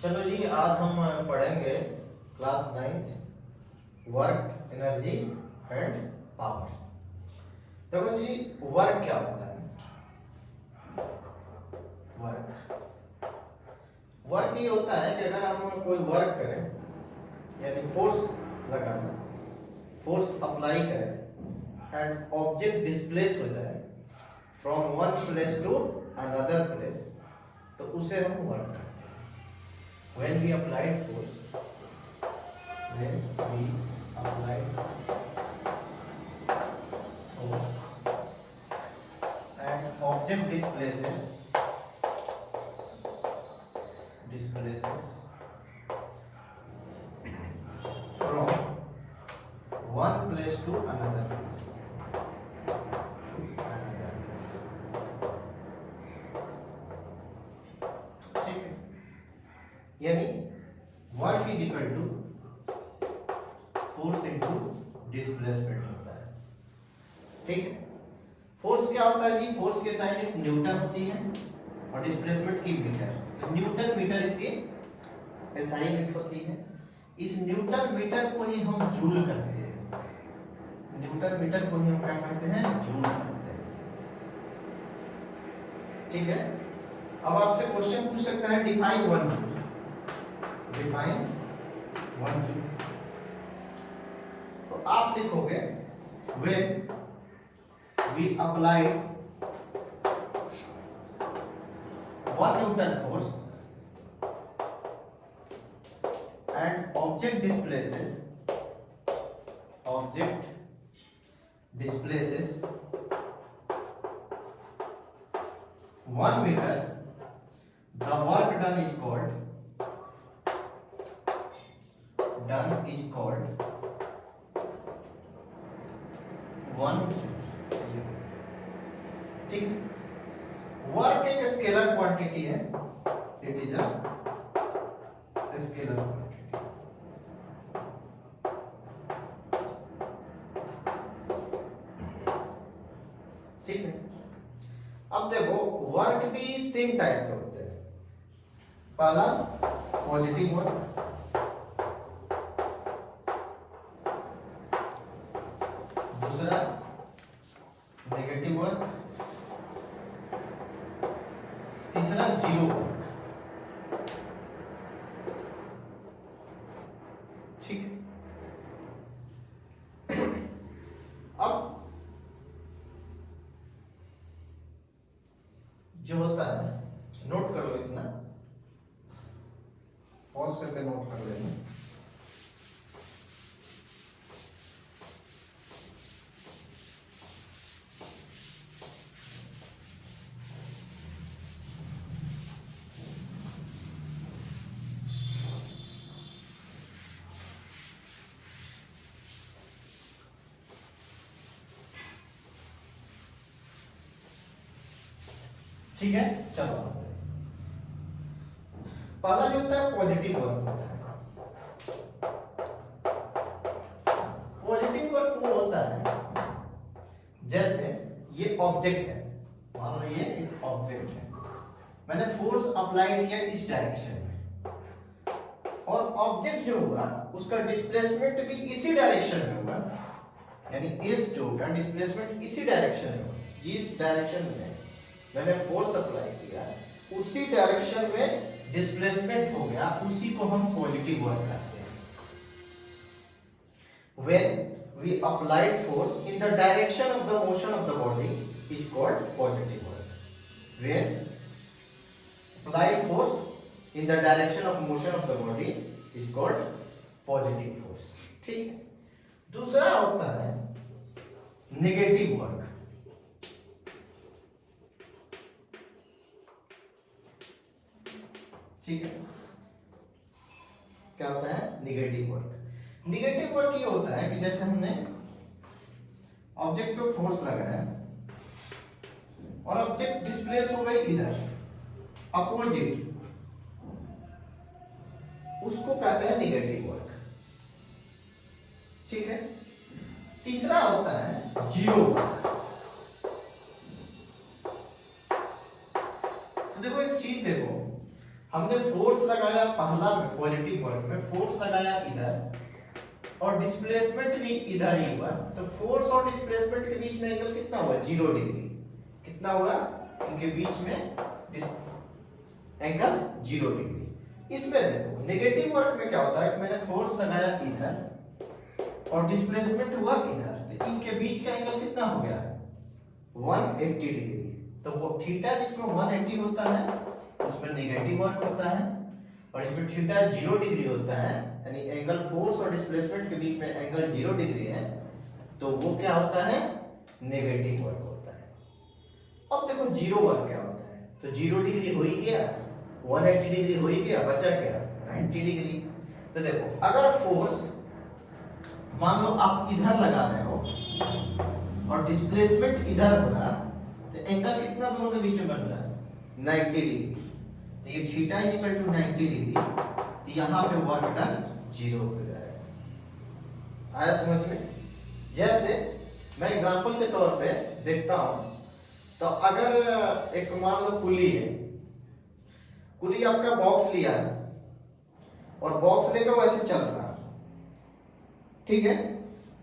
चलो जी, आज हम पढ़ेंगे class 9th work, energy and power. देखो जी, वर्क क्या होता है? वर्क ये होता है कि अगर हम कोई वर्क करें, यानी फोर्स लगाएं, फोर्स अप्लाई करें एंड ऑब्जेक्ट डिस्प्लेस हो जाए from one place to another place, तो उसे हम वर्क कहते हैं। when we applied force and object displaces from one place to another place, ठीक है? यानी work is equal to force into displacement होता है, ठीक है? फोर्स क्या होता है जी? फोर्स के साइन एक न्यूटन होती है और डिस्प्लेसमेंट की मीटर। तो न्यूटन मीटर इसकी एसआई यूनिट होती है। इस न्यूटन मीटर को ही हम जूल कहते हैं। न्यूटन मीटर को ही हम क्या कहते हैं? जूल कहते हैं, ठीक है? अब आपसे क्वेश्चन पूछ सकता है डिफाइन 1 जूल। डिफाइन 1 जूल, तो आप लिखोगे when we applied 1 newton force and object displaces 1 meter, the work done is called 1 joule, ठीक है? वर्क एक स्केलर क्वांटिटी है, it is a scalar quantity, ठीक है? अब देखो, वर्क भी 3 टाइप के होते हैं। पहला पॉजिटिव वर्क, दूसरा नेगेटिव वर्क, तीसरा जीरो वर्क, ठीक? अब जो होता है, नोट कर लो, इतना पॉज करके नोट कर लेना। ठीक है, चलो पहला जो होता है पॉजिटिव वर्क होता है। पॉजिटिव वर्क वो होता है जैसे ये ऑब्जेक्ट है, मान लो ये एक ऑब्जेक्ट है, मैंने फोर्स अप्लाइड किया इस डायरेक्शन में, और ऑब्जेक्ट जो होगा उसका डिस्प्लेसमेंट भी इसी डायरेक्शन में होगा, यानी इस जो का डिस्प्लेसमेंट इसी डायरेक्शन में होगा। जिस डायरेक्शन में मैंने फोर्स अप्लाई किया उसी डायरेक्शन में डिस्प्लेसमेंट हो गया, उसी को हम पॉजिटिव वर्क कहते हैं। When we applied force in the direction of the motion of the body is called positive work. When applied force in the direction of motion of the body is called positive force, ठीक है? दूसरा होता है negative work. ठीक है, क्या होता है? Negative work. नेगेटिव वर्क ये होता है कि जैसे हमने ऑब्जेक्ट पे फोर्स लगाया और ऑब्जेक्ट डिस्प्लेस हो गई इधर अपोजिट, उसको कहते हैं नेगेटिव वर्क, ठीक है? तीसरा होता है जीरो वर्क। तो देखो एक चीज देखो, हमने फोर्स लगाया पहला में पॉजिटिव वर्क में, फोर्स लगाया इधर और डिस्प्लेसमेंट भी इधर ही हुआ, तो फोर्स और डिस्प्लेसमेंट के बीच में एंगल कितना हुआ? 0 डिग्री। कितना हुआ इनके बीच में एंगल? 0 डिग्री। इसमें देखो नेगेटिव वर्क में क्या होता है कि मैंने फोर्स लगाया इधर और डिस्प्लेसमेंट हुआ इधर, तो इनके बीच का एंगल कितना हो गया? 180 डिग्री। तो वो थीटा जिसमें 180 होता है उसमें नेगेटिव वर्क होता है, और इसमें थीटा 0 डिग्री होता है, यानी एंगल फोर्स और डिस्प्लेसमेंट के बीच में एंगल 0 डिग्री है, तो वो क्या होता है? नेगेटिव वर्क होता है। अब देखो जीरो वर्क क्या होता है? तो 0 डिग्री हो ही गया, 180 डिग्री हो ही गया, बचा क्या? 90 डिग्री। तो देखो अगर फोर्स मान लो आप इधर लगा रहे हो और डिस्प्लेसमेंट इधर हो रहा, तो एंगल कितना दोनों के बीच में बन रहा है? 90 डिग्री। तो ये theta is equal to 90 degree, तो यहाँ पे वर्क डन 0 हो जाएगा। आया समझ में? जैसे मैं एग्जांपल के तौर पे देखता हूं, तो अगर एक मान लो कुली है, कुली आपका बॉक्स लिया है और बॉक्स लेकर वो ऐसे चल रहा है, ठीक है?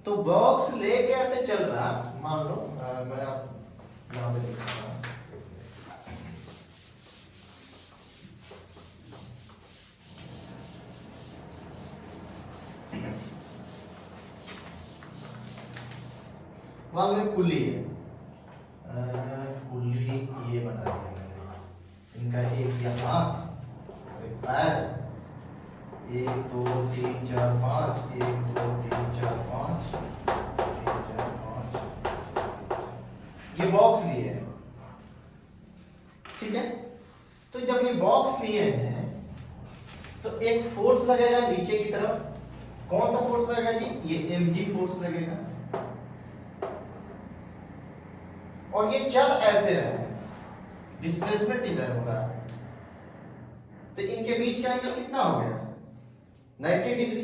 तो बॉक्स लेके ऐसे चल रहा, मान लो मैं आप यहाँ पे देखता हूँ, मान लो कुली है, कुली ये बना दिया मैंने, इनका एक ये हाथ एक पैर, 1 2 3 4 5, 1 2 3 4 5, 3 4 5, ये बॉक्स लिए हैं, ठीक है? तो जब ये बॉक्स लिए हैं तो एक फोर्स लगेगा नीचे की तरफ। कौन सा फोर्स लगेगा जी? ये mg फोर्स लगेगा, और ये चल ऐसे रहा है, डिस्प्लेसमेंट इधर हो रहा है, तो इनके बीच का एंगल कितना हो गया? 90 डिग्री।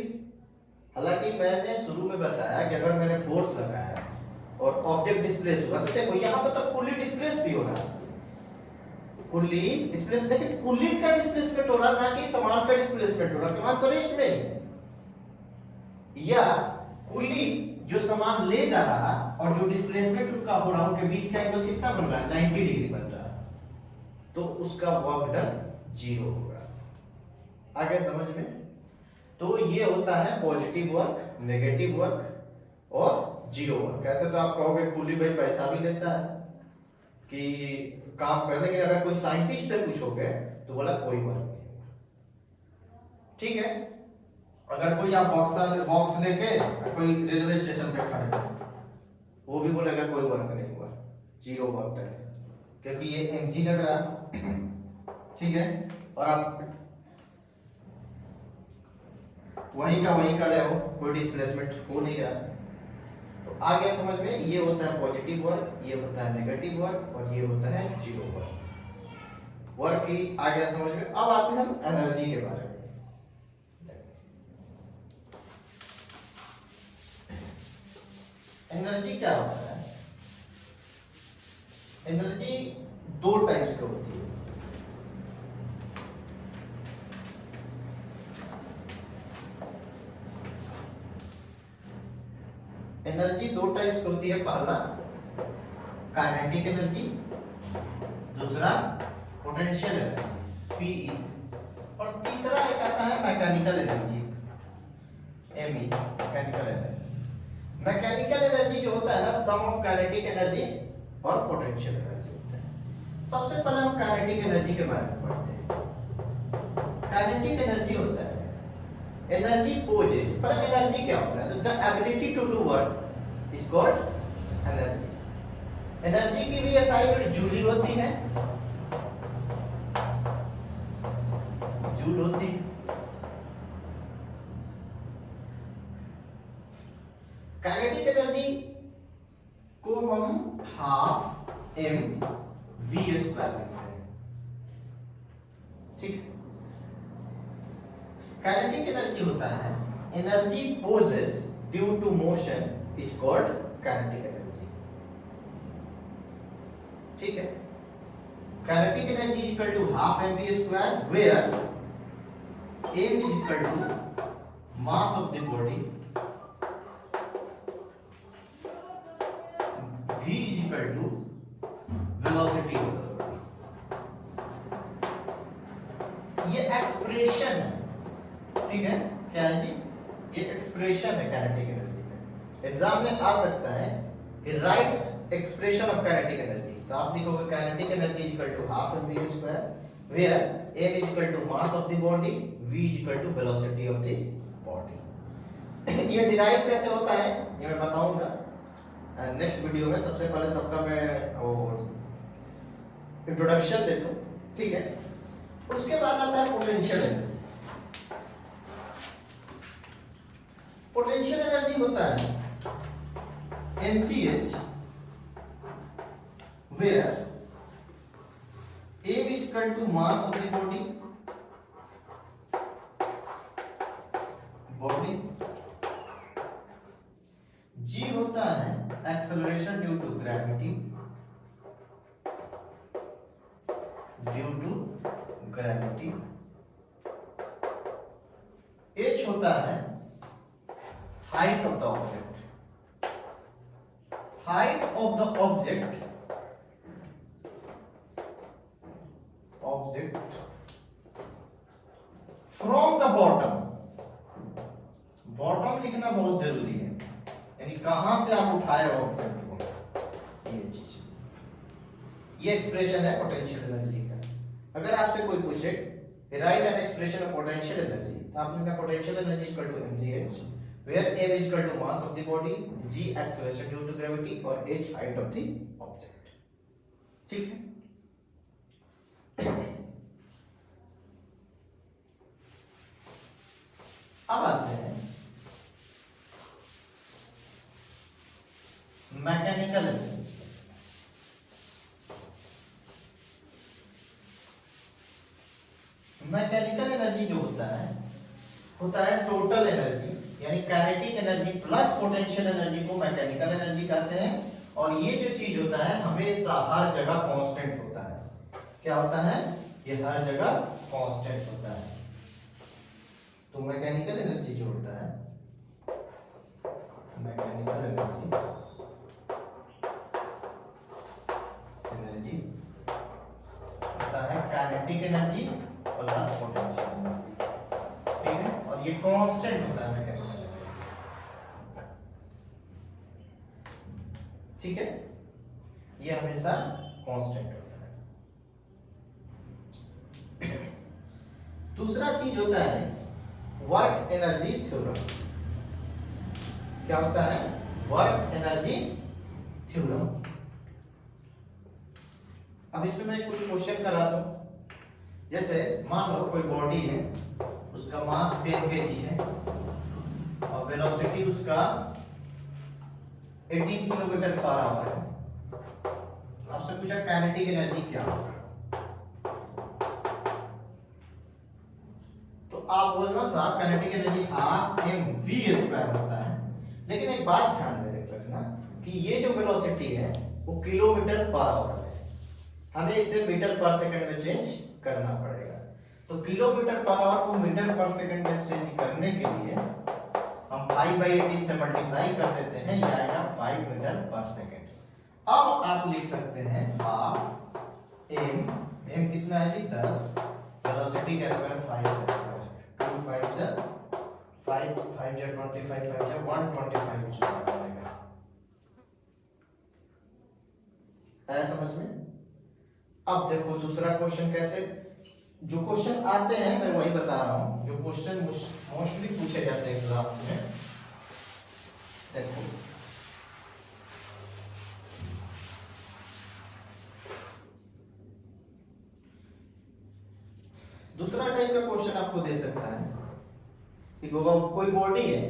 हालांकि मैंने शुरू में बताया कि अगर मैंने फोर्स लगाया और ऑब्जेक्ट डिस्प्लेस हुआ, तो देखो यहाँ पे तो कुली डिस्प्लेस भी हो रहा है, कुली डिस्प्लेस, लेकिन कुली का डिस्प्लेसमेंट हो रहा ना कि सामान का डिस्प्लेसमेंट हो रहा, सामान तो रेस्ट में ही है, या कुली जो सामान ले जा रहा और जो डिस्प्लेसमेंट उनका हो रहा, उनके बीच का एंगल कितना बन रहा है? 90 डिग्री बन रहा है, तो उसका वर्क डन 0 होगा। आगे समझ में? तो ये होता है पॉजिटिव वर्क, नेगेटिव वर्क और जीरो वर्क। ऐसे तो आप कहोगे कुली भाई पैसा भी लेता है कि काम करने के लिए, अगर कोई साइंटिस्ट से पूछोगे तो बोला कोई वर्क नहीं होगा, ठीक है? अगर कोई आप बॉक्स लेके कोई रेलवे स्टेशन पे खड़े हैं, वो भी बोलेगा कोई वर्क नहीं हुआ, 0 वर्क डन है, क्योंकि ये mg लग रहा, ठीक है? और आप वहीं का वहीं खड़े हो, कोई डिस्प्लेसमेंट हो नहीं रहा। तो आ गया समझ में? ये होता है पॉजिटिव वर्क, ये होता है नेगेटिव वर्क, और ये होता है जीरो वर्क। वर्क की आ गया समझ में? अब आते हैं हम एनर्जी के बारे में। एनर्जी क्या होता है? एनर्जी 2 टाइप्स की होती है। एनर्जी 2 टाइप्स की होती है, पहला काइनेटिक एनर्जी, दूसरा पोटेंशियल एनर्जी पीई, और तीसरा एक आता है mechanical energy, ME, mechanical energy. Mechanical energy जो होता है ना, सम ऑफ काइनेटिक एनर्जी और पोटेंशियल एनर्जी होता है। सबसे पहले हम काइनेटिक एनर्जी के बारे में पढ़ते हैं। काइनेटिक एनर्जी होता है एनर्जी पोजेस, पर एनर्जी क्या होता है? The ability to do work is called energy. Energy की भी SI यूनिट जूल होती है, जूल होती है। काइनेटिक एनर्जी को हम हाफ mv² लिखते हैं, ठीक है? काइनेटिक एनर्जी होता है energy possess due to motion is called kinetic energy, ठीक है? kinetic energy is equal to half mv square, where m is equal to mass of the body, v is equal to velocity of the body. ये expression है, ठीक है, क्या है जी, ये expression है काइनेटिक एनर्जी का। एग्जाम में आ सकता है कि write expression of kinetic energy, तो आप लिखोगे kinetic energy is equal to half mv square, where m is equal to mass of the body, v is equal to velocity of the body. ये derive कैसे होता है ये मैं बताऊंगा नेक्स्ट वीडियो में। सबसे पहले सबका मैं इंट्रोडक्शन दे दूं, ठीक है। उसके बाद आता है पोटेंशियल एनर्जी। पोटेंशियल एनर्जी होता है mgh, where m is equal to mass of the body, g होता है acceleration due to gravity, h होता है height of the object, from the bottom लिखना बहुत जरूरी है, यानी कहां से आप उठाए ऑब्जेक्ट को, ये चीज, ये एक्सप्रेशन है पोटेंशियल एनर्जी का। अगर आपसे कोई पूछे write an expression of potential energy, तो आपने कहा potential energy equal to mgh, where m is equal to mass of the body, g acceleration due to gravity और h height of the object, ठीक है। अब आते हैं मैकेनिकल एनर्जी। मैकेनिकल एनर्जी जो होता है टोटल एनर्जी, यानी kinetic energy plus potential energy को मैकेनिकल एनर्जी कहते हैं। और ये जो चीज होता है हमेशा हर जगह कांस्टेंट होता है। क्या होता है? ये हर जगह कांस्टेंट होता है। तो मैकेनिकल एनर्जी जो होता है, मैकेनिकल एनर्जी होता है kinetic energy plus potential energy, ठीक है। और ये कांस्टेंट होता है मैकेनिकल एनर्जी, ठीक है, ये हमेशा कांस्टेंट होता है। दूसरा चीज होता है वर्क एनर्जी थ्योरम। क्या होता है? Work energy theorem. अब इसमें मैं कुछ क्वेश्चन कराता हूं। जैसे मान लो कोई बॉडी है, उसका मास 10 kg है और वेलोसिटी उसका 18 किलोमीटर पर आवर है। आपसे पूछा काइनेटिक एनर्जी क्या होगा, तो आप बोलना साहब kinetic energy half mv square होता है। लेकिन एक बात ध्यान में रखना कि ये जो वेलोसिटी है वो किलोमीटर पर आवर है, हमें इसे मीटर पर सेकंड में चेंज करना पड़ेगा। तो किलोमीटर पर आवर को मीटर पर सेकंड में चेंज करने के लिए हम 5/18 से मल्टीप्लाई कर देते हैं, ये आएगा 5 मीटर पर सेकंड। अब आप लिख सकते हैं हाफ m कितना है जी 10, वेलोसिटी का स्क्वायर 5 का स्क्वायर, 2 5 जा 5 5 जा 25 5 जा 125 स्क्वायर आएगा। आया समझ में? अब देखो दूसरा क्वेश्चन कैसे, जो क्वेश्चन आते हैं मैं वही बता रहा हूं, जो क्वेश्चन मोस्टली पूछे जाते हैं एग्जाम्स में। देखो दूसरा टाइप का क्वेश्चन आपको दे सकता है कि कोई बॉडी है,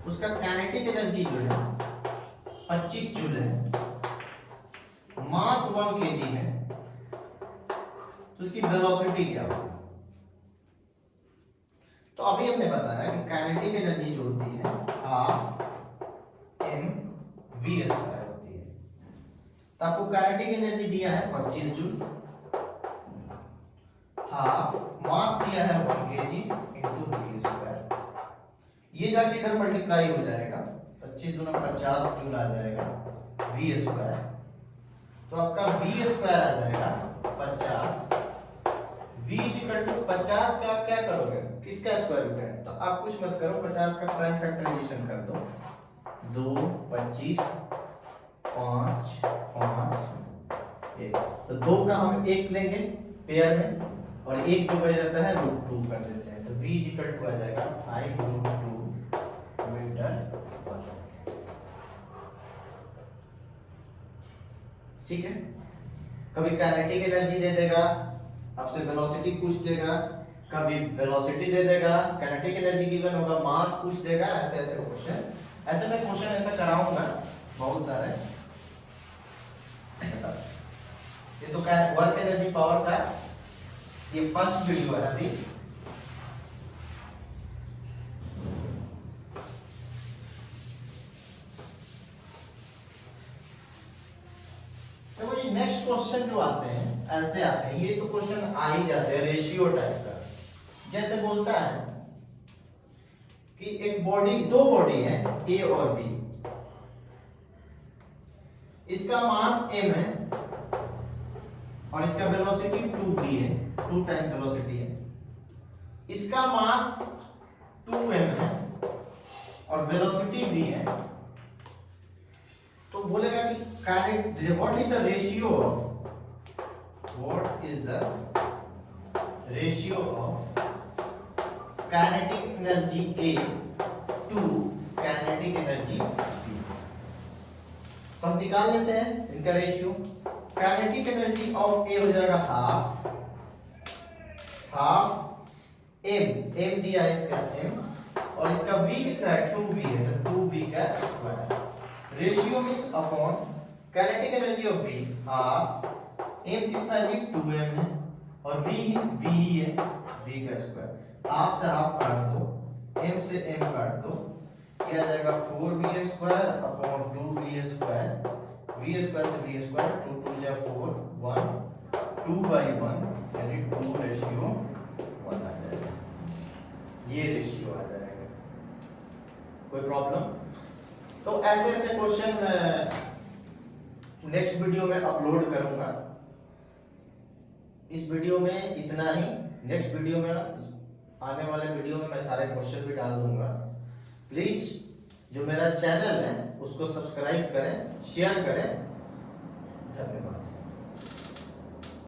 उसका काइनेटिक एनर्जी जो है 25 जूल है, मास 1 kg है, तो उसकी वेलोसिटी क्या होगी? तो अभी हमने बताया कि काइनेटिक एनर्जी जो होती है हाफ mv स्क्वायर होती है। तो आपको काइनेटिक एनर्जी दिया है 25 जूल, हाफ, मास दिया है 1 kg इंटू वी स्क्वायर, ये जाके इधर मल्टीप्लाई हो जाएगा, 25 दूना 50 जूल आ जाएगा वी स्क्वायर, तो आपका वी स्क्वायर आ जाएगा 50, v इक्वल टू 50 का आप क्या करोगे, किसका स्क्वायर रूट है, तो आप कुछ मत करो, 50 का प्राइम फैक्टराइजेशन कर दो, 2 25 5 5 1, तो 2 का हम 1 लेंगे पेयर में, और 1 जो बच जाता है √2 कर देते हैं, तो v इक्वल टू आ जाएगा 5√2 मीटर पर सेकंड। ठीक है, कभी काइनेटिक एनर्जी दे देगा, आपसे वेलोसिटी पूछ देगा, कभी वेलोसिटी दे देगा, काइनेटिक एनर्जी गिवन होगा, मास पूछ देगा, ऐसे ऐसे क्वेश्चन, ऐसे मैं क्वेश्चन ऐसा कराऊंगा बहुत सारे। ये तो क्या वर्क एनर्जी पावर का ये फर्स्ट वीडियो है अभी, तो ये नेक्स्ट क्वेश्चन जो आते हैं ऐसे आते हैं, ये तो क्वेश्चन आ ही जाते हैं रेशियो टाइप का, जैसे बोलता है कि एक बॉडी, दो बॉडी है ए और बी, इसका मास m है और इसका वेलोसिटी 2v है, 2 टाइम वेलोसिटी है, इसका मास 2m है और वेलोसिटी v है, तो बोलेगा कि kinetic, what is the ratio of, what is the ratio of kinetic energy A to kinetic energy B, तो हम निकाल लेते हैं इनका ratio. Kinetic energy of A हो जाएगा हाफ m दिया है इसका m, और इसका v कितना है 2v है, तो 2v का square, ratio means upon kinetic energy of B half m कितना जी 2m है, और v ही है v का स्क्वायर, हाफ से हाफ काट दो, m से m काट दो, ये आ जाएगा 4v square upon 2v square, v square से v स्क्वायर, 2 2 जा 4 1 2/1 यानी 2:1 आ जाएगा, ये रेशियो आ जाएगा। कोई प्रॉब्लम? तो ऐसे ऐसे क्वेश्चन मैं नेक्स्ट वीडियो में अपलोड करूंगा, इस वीडियो में इतना ही, नेक्स्ट वीडियो में, आने वाले वीडियो में मैं सारे क्वेश्चन भी डाल दूंगा। प्लीज जो मेरा चैनल है उसको सब्सक्राइब करें, शेयर करें, धन्यवाद।